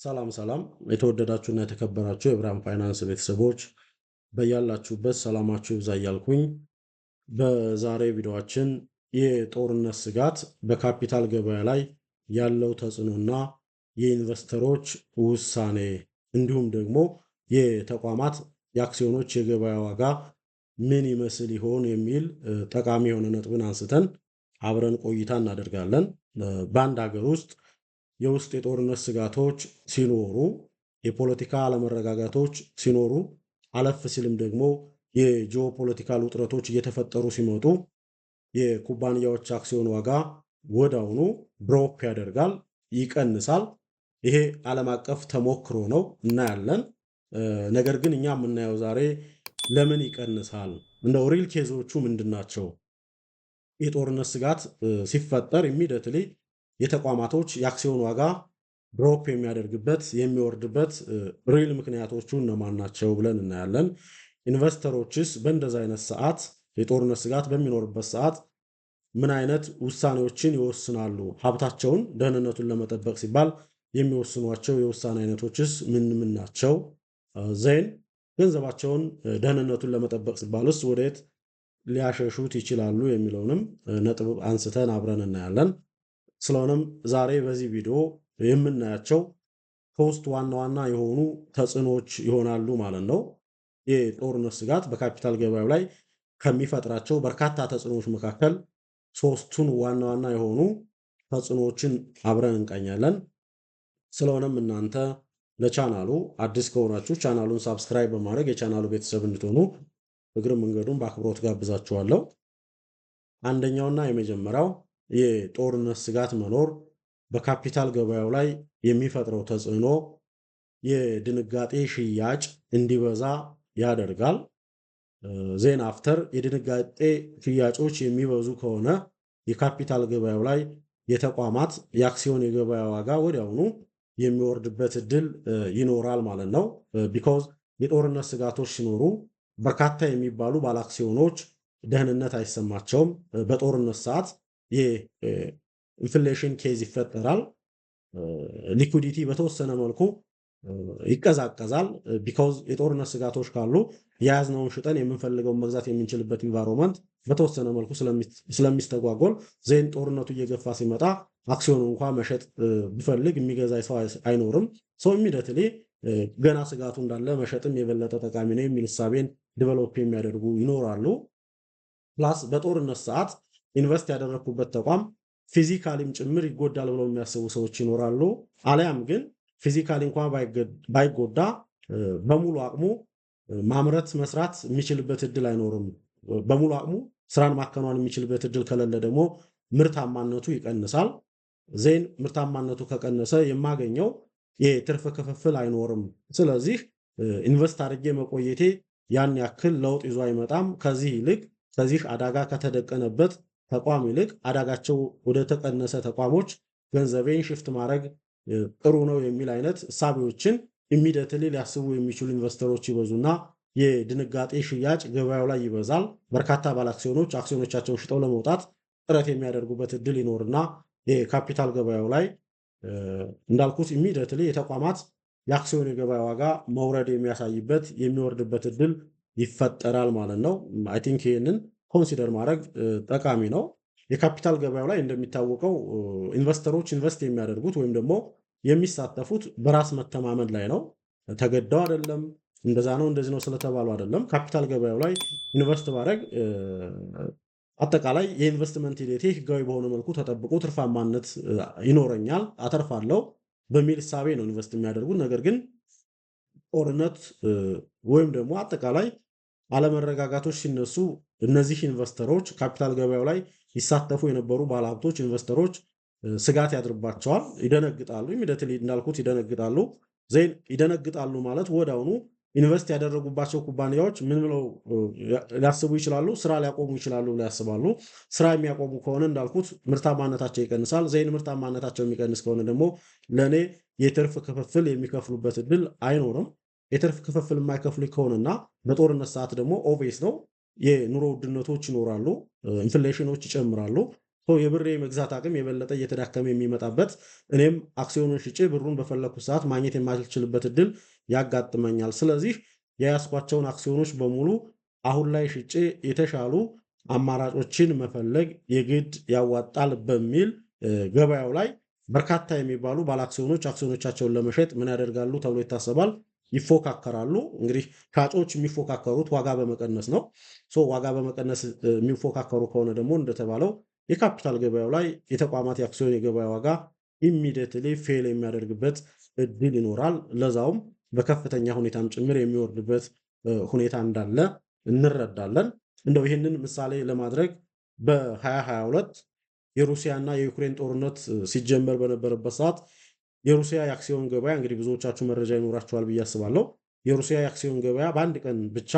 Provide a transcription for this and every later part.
ሰላም ሰላም የተወደዳችሁና የተከበራችሁ የብርሃን ፋይናንስ ቤተሰቦች በያላችሁበት ሰላማችሁ ይብዛ እያልኩኝ በዛሬ ቪዲዮአችን የጦርነት ስጋት በካፒታል ገበያ ላይ ያለው ተጽዕኖና የኢንቨስተሮች ውሳኔ እንዲሁም ደግሞ የተቋማት የአክሲዮኖች የገበያ ዋጋ ምን ይመስል ይሆን የሚል ጠቃሚ የሆነ ነጥብን አንስተን አብረን ቆይታ እናደርጋለን። በአንድ ሀገር ውስጥ የውስጥ የጦርነት ስጋቶች ሲኖሩ፣ የፖለቲካ አለመረጋጋቶች ሲኖሩ፣ አለፍ ሲልም ደግሞ የጂኦፖለቲካል ውጥረቶች እየተፈጠሩ ሲመጡ የኩባንያዎች አክሲዮን ዋጋ ወዳውኑ ድሮፕ ያደርጋል፣ ይቀንሳል። ይሄ ዓለም አቀፍ ተሞክሮ ነው እናያለን። ነገር ግን እኛ የምናየው ዛሬ ለምን ይቀንሳል? እንደው ሪል ኬዞቹ ምንድን ናቸው? የጦርነት ስጋት ሲፈጠር ኢሚዲየትሊ የተቋማቶች የአክሲዮን ዋጋ ድሮፕ የሚያደርግበት የሚወርድበት ሪል ምክንያቶቹ እነማን ናቸው ብለን እናያለን። ኢንቨስተሮችስ በእንደዛ አይነት ሰዓት የጦርነት ስጋት በሚኖርበት ሰዓት ምን አይነት ውሳኔዎችን ይወስናሉ? ሀብታቸውን ደህንነቱን ለመጠበቅ ሲባል የሚወስኗቸው የውሳኔ አይነቶችስ ምን ምን ናቸው? ዜን ገንዘባቸውን ደህንነቱን ለመጠበቅ ሲባልስ ወደየት ሊያሸሹት ይችላሉ የሚለውንም ነጥብ አንስተን አብረን እናያለን። ስለሆነም ዛሬ በዚህ ቪዲዮ የምናያቸው ሶስት ዋና ዋና የሆኑ ተጽዕኖዎች ይሆናሉ ማለት ነው። የጦርነት ስጋት በካፒታል ገበያው ላይ ከሚፈጥራቸው በርካታ ተጽዕኖዎች መካከል ሶስቱን ዋና ዋና የሆኑ ተጽዕኖዎችን አብረን እንቃኛለን። ስለሆነም እናንተ ለቻናሉ አዲስ ከሆናችሁ ቻናሉን ሳብስክራይብ በማድረግ የቻናሉ ቤተሰብ እንድትሆኑ እግር መንገዱን በአክብሮት ጋብዛችኋለሁ። አንደኛውና የመጀመሪያው የጦርነት ስጋት መኖር በካፒታል ገበያው ላይ የሚፈጥረው ተጽዕኖ የድንጋጤ ሽያጭ እንዲበዛ ያደርጋል። ዜን አፍተር የድንጋጤ ሽያጮች የሚበዙ ከሆነ የካፒታል ገበያው ላይ የተቋማት የአክሲዮን የገበያ ዋጋ ወዲያውኑ የሚወርድበት እድል ይኖራል ማለት ነው። ቢኮዝ የጦርነት ስጋቶች ሲኖሩ በርካታ የሚባሉ ባለአክሲዮኖች ደህንነት አይሰማቸውም። በጦርነት ሰዓት የኢንፍሌሽን ኬዝ ይፈጠራል። ሊኩዲቲ በተወሰነ መልኩ ይቀዛቀዛል። ቢኮዝ የጦርነት ስጋቶች ካሉ የያዝነውን ሽጠን የምንፈልገውን መግዛት የምንችልበት ኢንቫይሮንመንት በተወሰነ መልኩ ስለሚስተጓጎል ዜን ጦርነቱ እየገፋ ሲመጣ አክሲዮኑ እንኳ መሸጥ ቢፈልግ የሚገዛ ሰው አይኖርም። ሰው ኢሚዲየትሊ ገና ስጋቱ እንዳለ መሸጥም የበለጠ ጠቃሚ ነው የሚል እሳቤን ዲቨሎፕ የሚያደርጉ ይኖራሉ። ፕላስ በጦርነት ሰዓት ኢንቨስት ያደረግኩበት ተቋም ፊዚካሊም ጭምር ይጎዳል ብለው የሚያስቡ ሰዎች ይኖራሉ። አሊያም ግን ፊዚካሊ እንኳን ባይጎዳ በሙሉ አቅሙ ማምረት መስራት የሚችልበት እድል አይኖርም። በሙሉ አቅሙ ስራን ማከናወን የሚችልበት እድል ከሌለ ደግሞ ምርታማነቱ ይቀንሳል። ዜን ምርታማነቱ ከቀነሰ የማገኘው የትርፍ ክፍፍል አይኖርም። ስለዚህ ኢንቨስት አድርጌ መቆየቴ ያን ያክል ለውጥ ይዞ አይመጣም። ከዚህ ይልቅ ከዚህ አደጋ ከተደቀነበት ተቋም ይልቅ አደጋቸው ወደ ተቀነሰ ተቋሞች ገንዘቤን ሽፍት ማድረግ ጥሩ ነው የሚል አይነት እሳቤዎችን ኢሚዲየትሊ ሊያስቡ የሚችሉ ኢንቨስተሮች ይበዙና የድንጋጤ ሽያጭ ገበያው ላይ ይበዛል። በርካታ ባለአክሲዮኖች አክሲዮኖቻቸውን ሽጠው ለመውጣት ጥረት የሚያደርጉበት እድል ይኖርና የካፒታል ገበያው ላይ እንዳልኩት ኢሚዲየትሊ የተቋማት የአክሲዮን የገበያ ዋጋ መውረድ የሚያሳይበት የሚወርድበት እድል ይፈጠራል ማለት ነው። አይ ቲንክ ይህንን ኮንሲደር ማድረግ ጠቃሚ ነው። የካፒታል ገበያው ላይ እንደሚታወቀው ኢንቨስተሮች ኢንቨስት የሚያደርጉት ወይም ደግሞ የሚሳተፉት በራስ መተማመን ላይ ነው። ተገደው አይደለም፣ እንደዛ ነው እንደዚህ ነው ስለተባሉ አይደለም። ካፒታል ገበያው ላይ ኢንቨስት ማድረግ አጠቃላይ የኢንቨስትመንት ሂደቴ ህጋዊ በሆነ መልኩ ተጠብቆ ትርፋማነት ይኖረኛል፣ አተርፋለሁ በሚል እሳቤ ነው ኢንቨስት የሚያደርጉት። ነገር ግን ጦርነት ወይም ደግሞ አጠቃላይ አለመረጋጋቶች ሲነሱ እነዚህ ኢንቨስተሮች ካፒታል ገበያው ላይ ይሳተፉ የነበሩ ባለሀብቶች ኢንቨስተሮች ስጋት ያድርባቸዋል፣ ይደነግጣሉ። ኢሚዲየትሊ እንዳልኩት ይደነግጣሉ። ዜን ይደነግጣሉ ማለት ወዲያውኑ ኢንቨስት ያደረጉባቸው ኩባንያዎች ምን ብለው ሊያስቡ ይችላሉ? ስራ ሊያቆሙ ይችላሉ ብለው ያስባሉ። ስራ የሚያቆሙ ከሆነ እንዳልኩት ምርታማነታቸው ይቀንሳል። ዜን ምርታማነታቸው የሚቀንስ ከሆነ ደግሞ ለእኔ የትርፍ ክፍፍል የሚከፍሉበት እድል አይኖርም። የትርፍ ክፍፍል የማይከፍሉ ከሆነና በጦርነት ሰዓት ደግሞ ኦቬስ ነው የኑሮ ውድነቶች ይኖራሉ፣ ኢንፍሌሽኖች ይጨምራሉ። የብር የመግዛት አቅም የበለጠ እየተዳከመ የሚመጣበት እኔም አክሲዮኑን ሽጬ ብሩን በፈለኩት ሰዓት ማግኘት የማልችልበት እድል ያጋጥመኛል። ስለዚህ የያዝኳቸውን አክሲዮኖች በሙሉ አሁን ላይ ሽጬ የተሻሉ አማራጮችን መፈለግ የግድ ያዋጣል በሚል ገበያው ላይ በርካታ የሚባሉ ባለአክሲዮኖች አክሲዮኖቻቸውን ለመሸጥ ምን ያደርጋሉ ተብሎ ይታሰባል? ይፎካከራሉ። እንግዲህ ሻጮች የሚፎካከሩት ዋጋ በመቀነስ ነው። ዋጋ በመቀነስ የሚፎካከሩ ከሆነ ደግሞ እንደተባለው የካፒታል ገበያው ላይ የተቋማት የአክሲዮን የገበያ ዋጋ ኢሚዲየትሊ ፌል የሚያደርግበት እድል ይኖራል። ለዛውም በከፍተኛ ሁኔታም ጭምር የሚወርድበት ሁኔታ እንዳለ እንረዳለን። እንደው ይህንን ምሳሌ ለማድረግ በ2022 የሩሲያና የዩክሬን ጦርነት ሲጀመር በነበረበት ሰዓት የሩሲያ የአክሲዮን ገበያ እንግዲህ ብዙዎቻችሁ መረጃ ይኖራችኋል ብዬ አስባለሁ። የሩሲያ የአክሲዮን ገበያ በአንድ ቀን ብቻ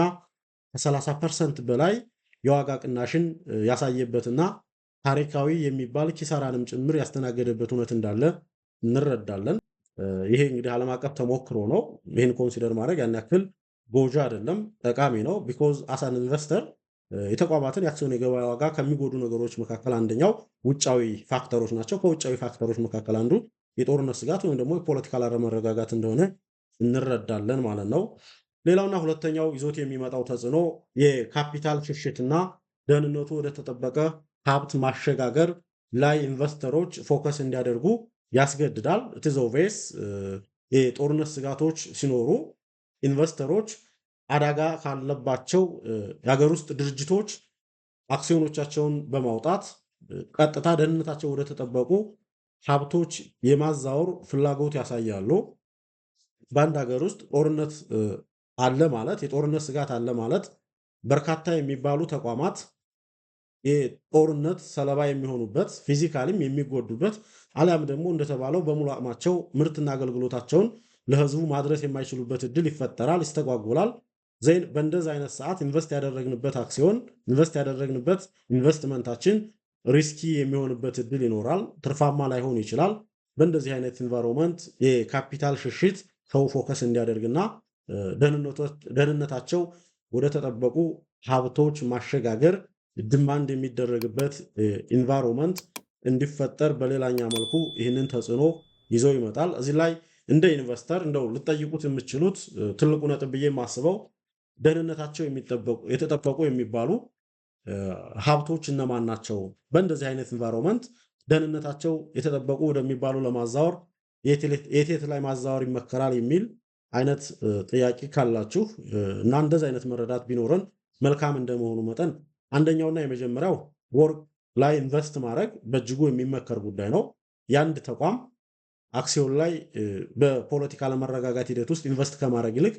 ከ30% በላይ የዋጋ ቅናሽን ያሳየበትና ታሪካዊ የሚባል ኪሳራንም ጭምር ያስተናገደበት እውነት እንዳለ እንረዳለን። ይሄ እንግዲህ ዓለም አቀፍ ተሞክሮ ነው። ይህን ኮንሲደር ማድረግ ያን ያክል ጎጂ አይደለም፣ ጠቃሚ ነው። ቢኮዝ አሳን ኢንቨስተር የተቋማትን የአክሲዮን የገበያ ዋጋ ከሚጎዱ ነገሮች መካከል አንደኛው ውጫዊ ፋክተሮች ናቸው። ከውጫዊ ፋክተሮች መካከል አንዱ የጦርነት ስጋት ወይም ደግሞ የፖለቲካል አለመረጋጋት እንደሆነ እንረዳለን ማለት ነው። ሌላውና ሁለተኛው ይዞት የሚመጣው ተጽዕኖ የካፒታል ሽሽትና ደህንነቱ ወደ ተጠበቀ ሀብት ማሸጋገር ላይ ኢንቨስተሮች ፎከስ እንዲያደርጉ ያስገድዳል። ኦብቪየስ የጦርነት ስጋቶች ሲኖሩ ኢንቨስተሮች አደጋ ካለባቸው የሀገር ውስጥ ድርጅቶች አክሲዮኖቻቸውን በማውጣት ቀጥታ ደህንነታቸው ወደ ተጠበቁ ሀብቶች የማዛወር ፍላጎት ያሳያሉ። በአንድ ሀገር ውስጥ ጦርነት አለ ማለት የጦርነት ስጋት አለ ማለት በርካታ የሚባሉ ተቋማት የጦርነት ሰለባ የሚሆኑበት ፊዚካሊም የሚጎዱበት አሊያም ደግሞ እንደተባለው በሙሉ አቅማቸው ምርትና አገልግሎታቸውን ለህዝቡ ማድረስ የማይችሉበት እድል ይፈጠራል፣ ይስተጓጎላል። ዘይን በእንደዚህ አይነት ሰዓት ኢንቨስት ያደረግንበት አክሲዮን ኢንቨስት ያደረግንበት ኢንቨስትመንታችን ሪስኪ የሚሆንበት እድል ይኖራል፣ ትርፋማ ላይሆን ይችላል። በእንደዚህ አይነት ኢንቫይሮንመንት የካፒታል ሽሽት ሰው ፎከስ እንዲያደርግና ደህንነታቸው ወደ ተጠበቁ ሀብቶች ማሸጋገር ድማንድ የሚደረግበት ኢንቫይሮንመንት እንዲፈጠር በሌላኛ መልኩ ይህንን ተጽዕኖ ይዘው ይመጣል። እዚህ ላይ እንደ ኢንቨስተር እንደው ልጠይቁት የምትችሉት ትልቁ ነጥብ ብዬ የማስበው ደህንነታቸው የተጠበቁ የሚባሉ ሀብቶች እነማን ናቸው? በእንደዚህ አይነት ኢንቫይሮንመንት ደህንነታቸው የተጠበቁ ወደሚባሉ ለማዛወር የት ላይ ማዛወር ይመከራል የሚል አይነት ጥያቄ ካላችሁ እና እንደዚህ አይነት መረዳት ቢኖረን መልካም እንደመሆኑ መጠን አንደኛውና የመጀመሪያው ወርቅ ላይ ኢንቨስት ማድረግ በእጅጉ የሚመከር ጉዳይ ነው። የአንድ ተቋም አክሲዮን ላይ በፖለቲካ ለመረጋጋት ሂደት ውስጥ ኢንቨስት ከማድረግ ይልቅ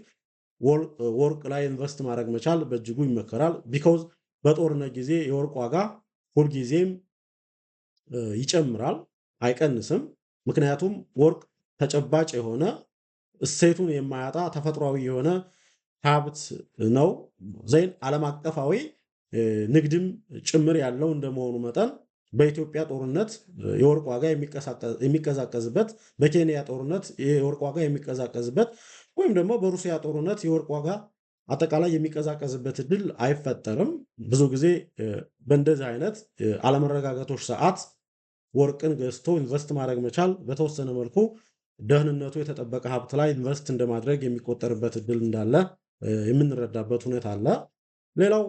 ወርቅ ላይ ኢንቨስት ማድረግ መቻል በእጅጉ ይመከራል። ቢኮዝ በጦርነት ጊዜ የወርቅ ዋጋ ሁልጊዜም ይጨምራል፣ አይቀንስም። ምክንያቱም ወርቅ ተጨባጭ የሆነ እሴቱን የማያጣ ተፈጥሯዊ የሆነ ሀብት ነው። ዘይን ዓለም አቀፋዊ ንግድም ጭምር ያለው እንደመሆኑ መጠን በኢትዮጵያ ጦርነት የወርቅ ዋጋ የሚቀዛቀዝበት፣ በኬንያ ጦርነት የወርቅ ዋጋ የሚቀዛቀዝበት ወይም ደግሞ በሩሲያ ጦርነት የወርቅ ዋጋ አጠቃላይ የሚቀዛቀዝበት እድል አይፈጠርም። ብዙ ጊዜ በእንደዚህ አይነት አለመረጋጋቶች ሰዓት ወርቅን ገዝቶ ኢንቨስት ማድረግ መቻል በተወሰነ መልኩ ደህንነቱ የተጠበቀ ሀብት ላይ ኢንቨስት እንደማድረግ የሚቆጠርበት እድል እንዳለ የምንረዳበት ሁኔታ አለ። ሌላው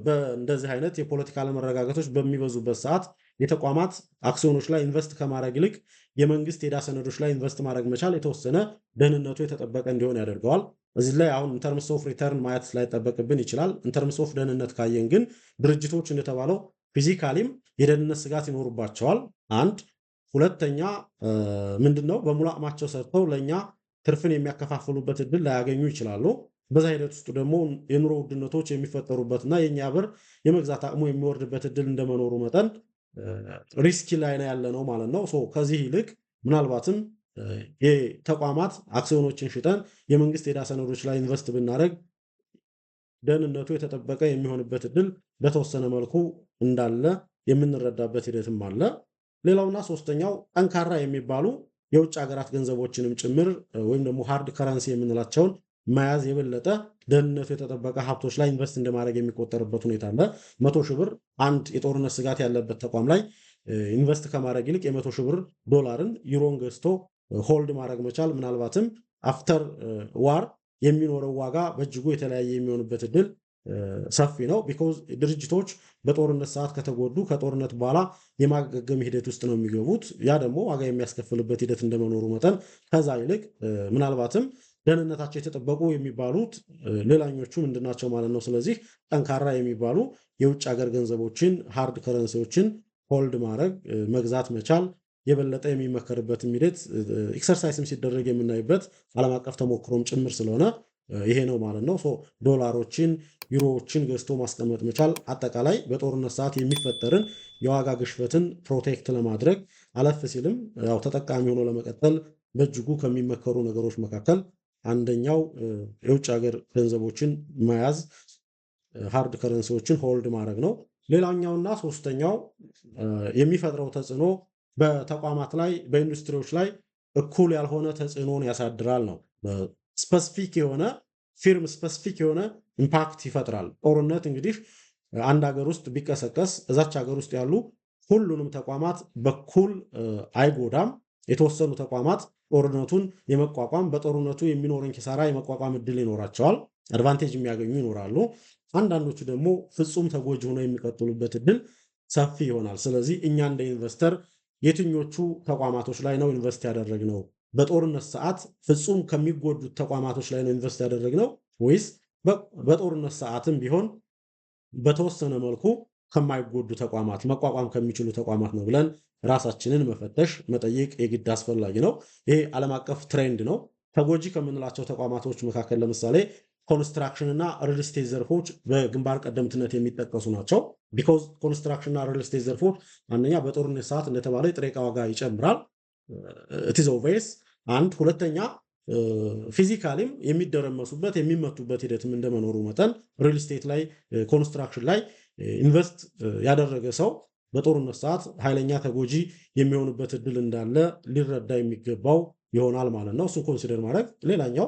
በእንደዚህ አይነት የፖለቲካ አለመረጋጋቶች በሚበዙበት ሰዓት የተቋማት አክሲዮኖች ላይ ኢንቨስት ከማድረግ ይልቅ የመንግስት የዕዳ ሰነዶች ላይ ኢንቨስት ማድረግ መቻል የተወሰነ ደህንነቱ የተጠበቀ እንዲሆን ያደርገዋል። እዚህ ላይ አሁን ኢንተርምስ ኦፍ ሪተርን ማየት ላይጠበቅብን ይችላል። ኢንተርምስ ኦፍ ደህንነት ካየን ግን ድርጅቶች እንደተባለው ፊዚካሊም የደህንነት ስጋት ይኖሩባቸዋል። አንድ ሁለተኛ ምንድነው በሙሉ አቅማቸው ሰርተው ለእኛ ትርፍን የሚያከፋፍሉበት እድል ላያገኙ ይችላሉ። በዛ ሂደት ውስጥ ደግሞ የኑሮ ውድነቶች የሚፈጠሩበትና የእኛ ብር የመግዛት አቅሙ የሚወርድበት እድል እንደመኖሩ መጠን ሪስኪ ላይ ነው ያለ ነው ማለት ነው። ከዚህ ይልቅ ምናልባትም የተቋማት አክሲዮኖችን ሽጠን የመንግስት የዕዳ ሰነዶች ላይ ኢንቨስት ብናደርግ ደህንነቱ የተጠበቀ የሚሆንበት እድል በተወሰነ መልኩ እንዳለ የምንረዳበት ሂደትም አለ። ሌላውና ሶስተኛው ጠንካራ የሚባሉ የውጭ ሀገራት ገንዘቦችንም ጭምር ወይም ደግሞ ሃርድ ከረንሲ የምንላቸውን መያዝ የበለጠ ደህንነቱ የተጠበቀ ሀብቶች ላይ ኢንቨስት እንደማድረግ የሚቆጠርበት ሁኔታ አለ። 100 ሺህ ብር አንድ የጦርነት ስጋት ያለበት ተቋም ላይ ኢንቨስት ከማድረግ ይልቅ የ100 ሺህ ብር ዶላርን ዩሮን ገዝቶ ሆልድ ማድረግ መቻል ምናልባትም አፍተር ዋር የሚኖረው ዋጋ በእጅጉ የተለያየ የሚሆንበት እድል ሰፊ ነው። ቢኮዝ ድርጅቶች በጦርነት ሰዓት ከተጎዱ ከጦርነት በኋላ የማገገም ሂደት ውስጥ ነው የሚገቡት። ያ ደግሞ ዋጋ የሚያስከፍልበት ሂደት እንደመኖሩ መጠን ከዛ ይልቅ ምናልባትም ደህንነታቸው የተጠበቁ የሚባሉት ሌላኞቹ ምንድናቸው ማለት ነው። ስለዚህ ጠንካራ የሚባሉ የውጭ ሀገር ገንዘቦችን ሃርድ ከረንሲዎችን ሆልድ ማድረግ መግዛት መቻል የበለጠ የሚመከርበትም ሂደት ኤክሰርሳይስም ሲደረግ የምናይበት ዓለም አቀፍ ተሞክሮም ጭምር ስለሆነ ይሄ ነው ማለት ነው። ዶላሮችን ዩሮዎችን ገዝቶ ማስቀመጥ መቻል አጠቃላይ በጦርነት ሰዓት የሚፈጠርን የዋጋ ግሽበትን ፕሮቴክት ለማድረግ አለፍ ሲልም ያው ተጠቃሚ ሆኖ ለመቀጠል በእጅጉ ከሚመከሩ ነገሮች መካከል አንደኛው የውጭ ሀገር ገንዘቦችን መያዝ ሃርድ ከረንሲዎችን ሆልድ ማድረግ ነው። ሌላኛውና ሶስተኛው የሚፈጥረው ተጽዕኖ በተቋማት ላይ በኢንዱስትሪዎች ላይ እኩል ያልሆነ ተጽዕኖን ያሳድራል ነው። ስፔሲፊክ የሆነ ፊርም ስፔሲፊክ የሆነ ኢምፓክት ይፈጥራል። ጦርነት እንግዲህ አንድ ሀገር ውስጥ ቢቀሰቀስ እዛች ሀገር ውስጥ ያሉ ሁሉንም ተቋማት በኩል አይጎዳም። የተወሰኑ ተቋማት ጦርነቱን የመቋቋም በጦርነቱ የሚኖርን ኪሳራ የመቋቋም እድል ይኖራቸዋል፣ አድቫንቴጅ የሚያገኙ ይኖራሉ። አንዳንዶቹ ደግሞ ፍጹም ተጎጂ ሆነው የሚቀጥሉበት እድል ሰፊ ይሆናል። ስለዚህ እኛ እንደ ኢንቨስተር የትኞቹ ተቋማቶች ላይ ነው ኢንቨስት ያደረግነው? በጦርነት ሰዓት ፍጹም ከሚጎዱት ተቋማቶች ላይ ነው ኢንቨስት ያደረግነው ወይስ በጦርነት ሰዓትም ቢሆን በተወሰነ መልኩ ከማይጎዱ ተቋማት መቋቋም ከሚችሉ ተቋማት ነው ብለን ራሳችንን መፈተሽ መጠየቅ የግድ አስፈላጊ ነው። ይሄ ዓለም አቀፍ ትሬንድ ነው። ተጎጂ ከምንላቸው ተቋማቶች መካከል ለምሳሌ ኮንስትራክሽን እና ሪል ስቴት ዘርፎች በግንባር ቀደምትነት የሚጠቀሱ ናቸው። ቢኮዝ ኮንስትራክሽን እና ሪል ስቴት ዘርፎች አንደኛ በጦርነት ሰዓት እንደተባለው የጥሬ ዕቃ ዋጋ ይጨምራል። ኢትስ ኦብቪየስ አንድ ሁለተኛ ፊዚካሊም የሚደረመሱበት የሚመቱበት ሂደትም እንደመኖሩ መጠን ሪል ስቴት ላይ ኮንስትራክሽን ላይ ኢንቨስት ያደረገ ሰው በጦርነት ሰዓት ኃይለኛ ተጎጂ የሚሆንበት እድል እንዳለ ሊረዳ የሚገባው ይሆናል ማለት ነው። እሱን ኮንሲደር ማድረግ ሌላኛው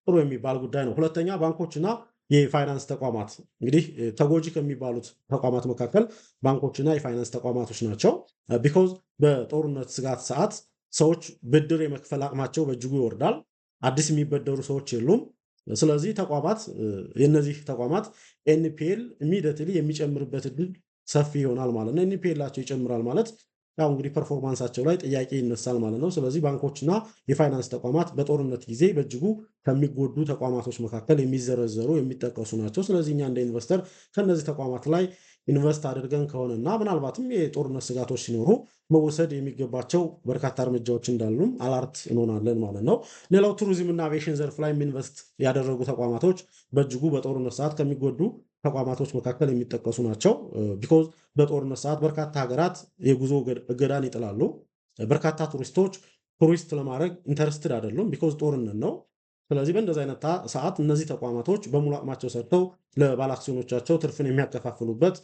ጥሩ የሚባል ጉዳይ ነው። ሁለተኛ ባንኮችና የፋይናንስ ተቋማት እንግዲህ ተጎጂ ከሚባሉት ተቋማት መካከል ባንኮችና የፋይናንስ ተቋማቶች ናቸው። ቢኮዝ በጦርነት ስጋት ሰዓት ሰዎች ብድር የመክፈል አቅማቸው በእጅጉ ይወርዳል። አዲስ የሚበደሩ ሰዎች የሉም። ስለዚህ ተቋማት የነዚህ ተቋማት ኤንፒኤል ኢሚዲየትሊ የሚጨምርበት እድል ሰፊ ይሆናል ማለት ነው። ኤንፒኤላቸው ይጨምራል ማለት ያው እንግዲህ ፐርፎርማንሳቸው ላይ ጥያቄ ይነሳል ማለት ነው። ስለዚህ ባንኮችና የፋይናንስ ተቋማት በጦርነት ጊዜ በእጅጉ ከሚጎዱ ተቋማቶች መካከል የሚዘረዘሩ የሚጠቀሱ ናቸው። ስለዚህ እኛ እንደ ኢንቨስተር ከነዚህ ተቋማት ላይ ኢንቨስት አድርገን ከሆነና ምናልባትም የጦርነት ስጋቶች ሲኖሩ መወሰድ የሚገባቸው በርካታ እርምጃዎች እንዳሉም አላርት እንሆናለን ማለት ነው። ሌላው ቱሪዝም እና አቪዬሽን ዘርፍ ላይ ኢንቨስት ያደረጉ ተቋማቶች በእጅጉ በጦርነት ሰዓት ከሚጎዱ ተቋማቶች መካከል የሚጠቀሱ ናቸው። ቢኮዝ በጦርነት ሰዓት በርካታ ሀገራት የጉዞ እገዳን ይጥላሉ። በርካታ ቱሪስቶች ቱሪስት ለማድረግ ኢንተረስትድ አይደሉም፣ ቢኮዝ ጦርነት ነው። ስለዚህ በእንደዚህ አይነት ሰዓት እነዚህ ተቋማቶች በሙሉ አቅማቸው ሰርተው ለባለአክሲዮኖቻቸው ትርፍን የሚያከፋፍሉበት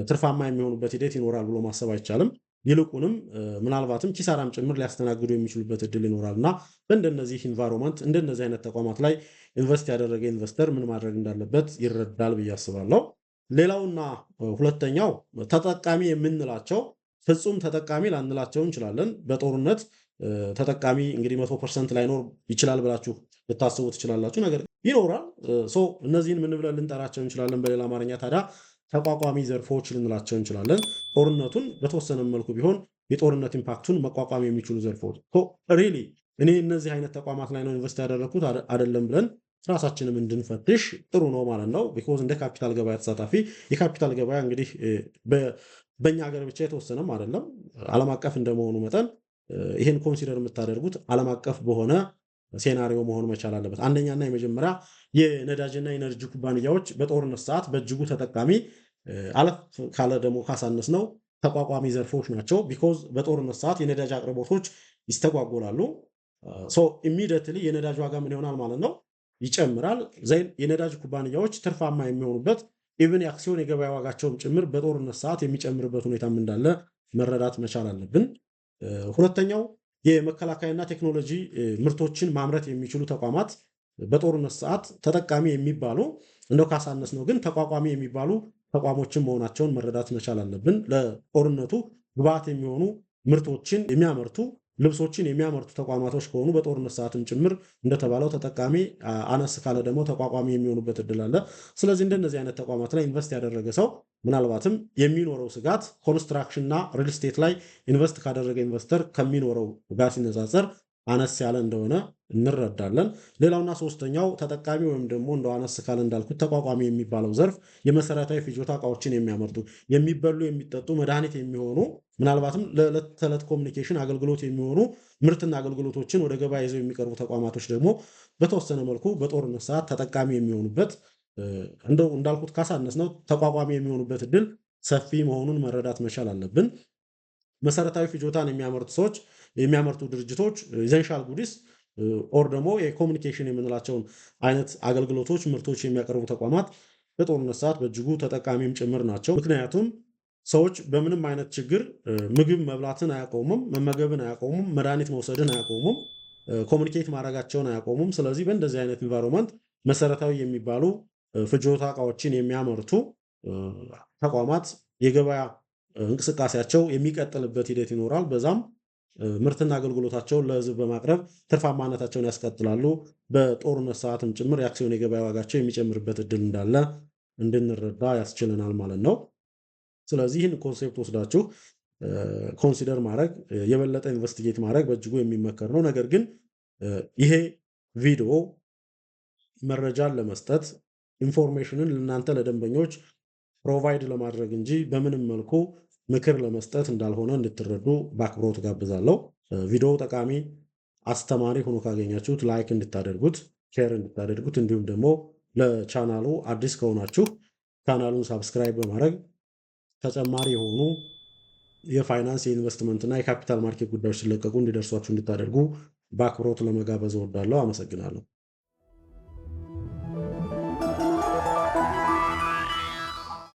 ትርፋማ የሚሆኑበት ሂደት ይኖራል ብሎ ማሰብ አይቻልም። ይልቁንም ምናልባትም ኪሳራም ጭምር ሊያስተናግዱ የሚችሉበት እድል ይኖራል እና በእንደነዚህ ኢንቫይሮንመንት እንደነዚህ አይነት ተቋማት ላይ ኢንቨስት ያደረገ ኢንቨስተር ምን ማድረግ እንዳለበት ይረዳል ብዬ አስባለሁ። ሌላውና ሁለተኛው ተጠቃሚ የምንላቸው ፍጹም ተጠቃሚ ላንላቸው እንችላለን። በጦርነት ተጠቃሚ እንግዲህ 100% ላይኖር ይችላል ብላችሁ ልታስቡ ትችላላችሁ። ነገር ይኖራል። እነዚህን ምን ብለን ልንጠራቸው እንችላለን? በሌላ አማርኛ ታዲያ ተቋቋሚ ዘርፎች ልንላቸው እንችላለን። ጦርነቱን በተወሰነ መልኩ ቢሆን የጦርነት ኢምፓክቱን መቋቋም የሚችሉ ዘርፎች ሪሊ እኔ እነዚህ አይነት ተቋማት ላይ ነው ኢንቨስት ያደረግኩት አይደለም ብለን ራሳችንም እንድንፈትሽ ጥሩ ነው ማለት ነው። ቢኮዝ እንደ ካፒታል ገበያ ተሳታፊ የካፒታል ገበያ እንግዲህ በእኛ ሀገር ብቻ የተወሰነም አይደለም፣ ዓለም አቀፍ እንደመሆኑ መጠን ይህን ኮንሲደር የምታደርጉት ዓለም አቀፍ በሆነ ሴናሪዮ መሆን መቻል አለበት። አንደኛና የመጀመሪያ የነዳጅና የኤነርጂ ኩባንያዎች በጦርነት ሰዓት በእጅጉ ተጠቃሚ አለፍ ካለ ደግሞ ካሳነስ ነው ተቋቋሚ ዘርፎች ናቸው። ቢኮዝ በጦርነት ሰዓት የነዳጅ አቅርቦቶች ይስተጓጎላሉ። ኢሚዲየትሊ የነዳጅ ዋጋ ምን ይሆናል ማለት ነው? ይጨምራል። የነዳጅ ኩባንያዎች ትርፋማ የሚሆኑበት ኢቭን የአክሲዮን የገበያ ዋጋቸውም ጭምር በጦርነት ሰዓት የሚጨምርበት ሁኔታም እንዳለ መረዳት መቻል አለብን። ሁለተኛው የመከላከያና ቴክኖሎጂ ምርቶችን ማምረት የሚችሉ ተቋማት በጦርነት ሰዓት ተጠቃሚ የሚባሉ እንደው ካሳነስ ነው ግን ተቋቋሚ የሚባሉ ተቋሞችን መሆናቸውን መረዳት መቻል አለብን። ለጦርነቱ ግብዓት የሚሆኑ ምርቶችን የሚያመርቱ ልብሶችን የሚያመርቱ ተቋማቶች ከሆኑ በጦርነት ሰዓትም ጭምር እንደተባለው ተጠቃሚ አነስ ካለ ደግሞ ተቋቋሚ የሚሆኑበት እድል አለ። ስለዚህ እንደነዚህ አይነት ተቋማት ላይ ኢንቨስት ያደረገ ሰው ምናልባትም የሚኖረው ስጋት ኮንስትራክሽንና ሪል ስቴት ላይ ኢንቨስት ካደረገ ኢንቨስተር ከሚኖረው ጋር ሲነጻጸር አነስ ያለ እንደሆነ እንረዳለን። ሌላውና ሶስተኛው ተጠቃሚ ወይም ደግሞ እንደ አነስ ካለ እንዳልኩት ተቋቋሚ የሚባለው ዘርፍ የመሰረታዊ ፍጆታ እቃዎችን የሚያመርቱ የሚበሉ የሚጠጡ መድኃኒት የሚሆኑ ምናልባትም ለዕለት ተዕለት ኮሚኒኬሽን አገልግሎት የሚሆኑ ምርትና አገልግሎቶችን ወደ ገበያ ይዘው የሚቀርቡ ተቋማቶች ደግሞ በተወሰነ መልኩ በጦርነት ሰዓት ተጠቃሚ የሚሆኑበት እንደው እንዳልኩት ካሳነስ ነው ተቋቋሚ የሚሆኑበት እድል ሰፊ መሆኑን መረዳት መቻል አለብን። መሰረታዊ ፍጆታን የሚያመርቱ ሰዎች የሚያመርቱ ድርጅቶች ኢሰንሻል ጉዲስ ኦር ደግሞ የኮሚኒኬሽን የምንላቸውን አይነት አገልግሎቶች ምርቶች የሚያቀርቡ ተቋማት በጦርነት ሰዓት በእጅጉ ተጠቃሚም ጭምር ናቸው። ምክንያቱም ሰዎች በምንም አይነት ችግር ምግብ መብላትን አያቆሙም፣ መመገብን አያቆሙም፣ መድኃኒት መውሰድን አያቆሙም፣ ኮሚኒኬት ማድረጋቸውን አያቆሙም። ስለዚህ በእንደዚህ አይነት ኢንቫይሮንመንት መሰረታዊ የሚባሉ ፍጆታ እቃዎችን የሚያመርቱ ተቋማት የገበያ እንቅስቃሴያቸው የሚቀጥልበት ሂደት ይኖራል። በዛም ምርትና አገልግሎታቸውን ለሕዝብ በማቅረብ ትርፋማነታቸውን ያስቀጥላሉ። በጦርነት ሰዓትም ጭምር የአክሲዮን የገበያ ዋጋቸው የሚጨምርበት እድል እንዳለ እንድንረዳ ያስችለናል ማለት ነው። ስለዚህ ይህን ኮንሴፕት ወስዳችሁ ኮንሲደር ማድረግ የበለጠ ኢንቨስቲጌት ማድረግ በእጅጉ የሚመከር ነው። ነገር ግን ይሄ ቪዲዮ መረጃን ለመስጠት ኢንፎርሜሽንን ለእናንተ ለደንበኞች ፕሮቫይድ ለማድረግ እንጂ በምንም መልኩ ምክር ለመስጠት እንዳልሆነ እንድትረዱ በአክብሮት ጋብዛለሁ። ቪዲዮው ጠቃሚ አስተማሪ ሆኖ ካገኛችሁት ላይክ እንድታደርጉት፣ ሼር እንድታደርጉት እንዲሁም ደግሞ ለቻናሉ አዲስ ከሆናችሁ ቻናሉን ሳብስክራይብ በማድረግ ተጨማሪ የሆኑ የፋይናንስ የኢንቨስትመንት እና የካፒታል ማርኬት ጉዳዮች ሲለቀቁ እንዲደርሷችሁ እንድታደርጉ በአክብሮት ለመጋበዝ እወዳለሁ። አመሰግናለሁ።